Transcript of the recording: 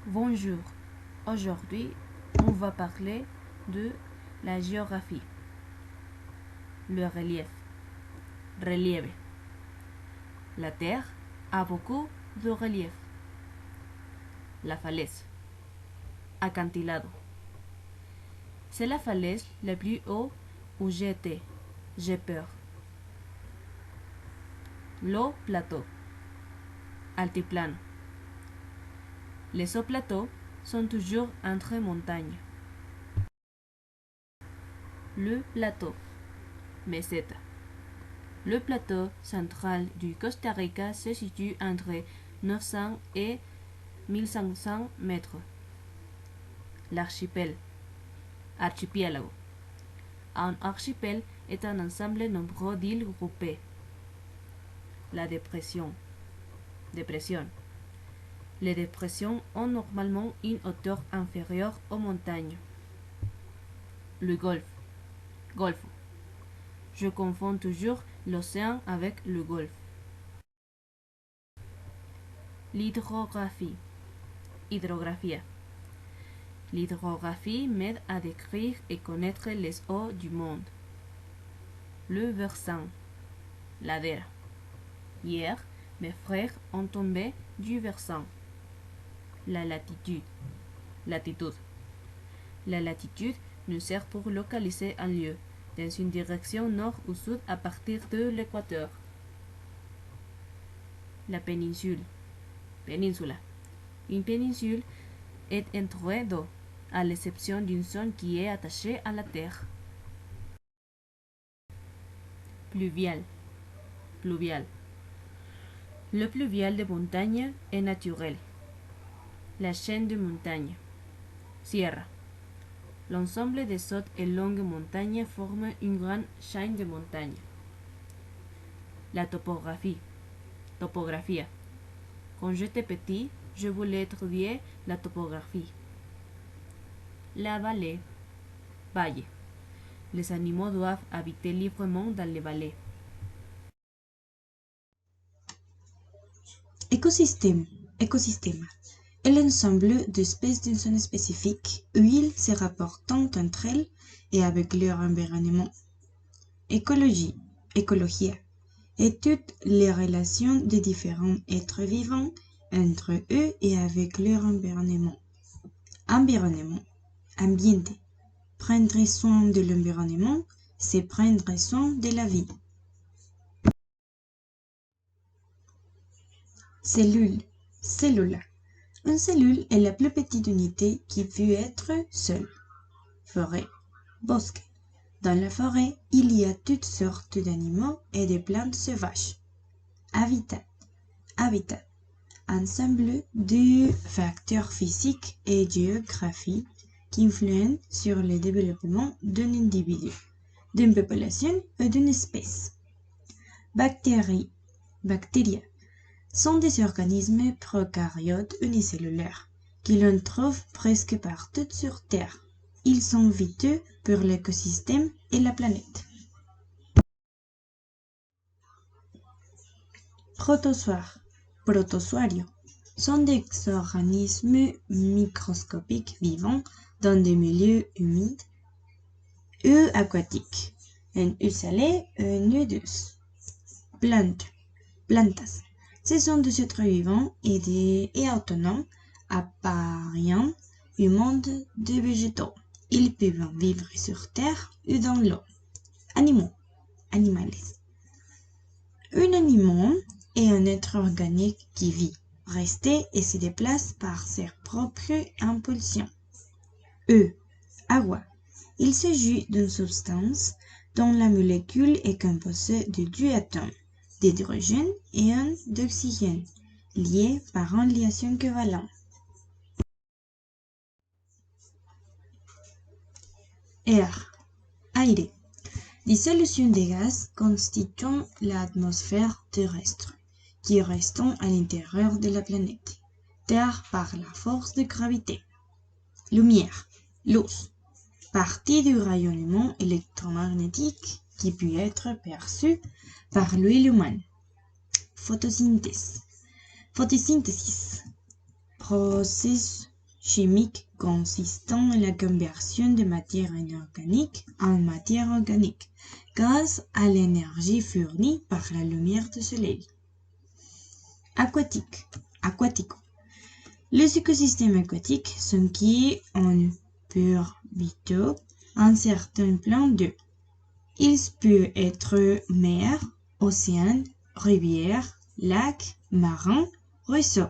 Bonjour, aujourd'hui on va parler de la géographie, le relieve. La Terre a beaucoup de relief. La falaise, acantilado. C'est la falaise la plus haute où j'ai été, j'ai peur. Le plateau, altiplano. Les hauts plateaux sont toujours entre montagnes. Le plateau, meseta. Le plateau central du Costa Rica se situe entre 900 et 1500 mètres. L'archipel, archipiélago. Un archipel est un ensemble nombreux d'îles groupées. La dépression, Les dépressions ont normalement une hauteur inférieure aux montagnes. Le golfo. Je confonds toujours l'océan avec le golfe. L'hydrographie, hydrographia. L'hydrographie m'aide à décrire et connaître les eaux du monde. Le versant, ladera. Hier, mes frères ont tombé du versant. La latitude, latitude. La latitude nous sert pour localiser un lieu dans une direction nord ou sud à partir de l'équateur. La péninsula. Une péninsule est entourée d'eau, à l'exception d'une zone qui est attachée à la terre. Pluvial. Le pluvial de montagne est naturel. La chaîne de montagnes, sierra. L'ensemble des hautes et longues montagnes forme une grande chaîne de montagnes. La topographia. Quand j'étais petit, je voulais étudier la topographie. La vallée, valle. Les animaux doivent habiter librement dans les vallées. Écosystème est l'ensemble d'espèces d'une zone spécifique où ils se rapportent entre elles et avec leur environnement. Écologia, étude les relations des différents êtres vivants entre eux et avec leur environnement. Ambiente, prendre soin de l'environnement, c'est prendre soin de la vie. Cellule. Une cellule est la plus petite unité qui peut être seule. Forêt, bosque. Dans la forêt, il y a toutes sortes d'animaux et de plantes sauvages. Habitat. Ensemble de facteurs physiques et géographiques qui influent sur le développement d'un individu, d'une population ou d'une espèce. Bactéria sont des organismes prokaryotes unicellulaires que l'on trouve presque partout sur Terre. Ils sont vitaux pour l'écosystème et la planète. Protozoario sont des organismes microscopiques vivant dans des milieux humides ou aquatiques, en eau salée ou en eau douce. Plantas. Ce sont des êtres vivants et autonomes appartenant au monde des végétaux. Ils peuvent vivre sur terre ou dans l'eau. Animales. Un animal est un être organique qui vit, reste et se déplace par ses propres impulsions. Agua. Il s'agit d'une substance dont la molécule est composée de deux atomes, d'hydrogène et un d'oxygène, liés par une liaison covalente. Air. Aire. Les solutions de gaz constituent l'atmosphère terrestre, qui reste à l'intérieur de la planète Terre par la force de gravité. Lumière. Luz. Partie du rayonnement électromagnétique qui peut être perçu par l'œil humain. Photosynthèse. Processus chimique consistant en la conversion de matière inorganique en matière organique grâce à l'énergie fournie par la lumière du soleil. Aquatique, aquatico. Les écosystèmes aquatiques sont qui ont pour biotope un certain plan d'eau. Ils peuvent être mer, océan, rivière, lac, marin, ruisseau.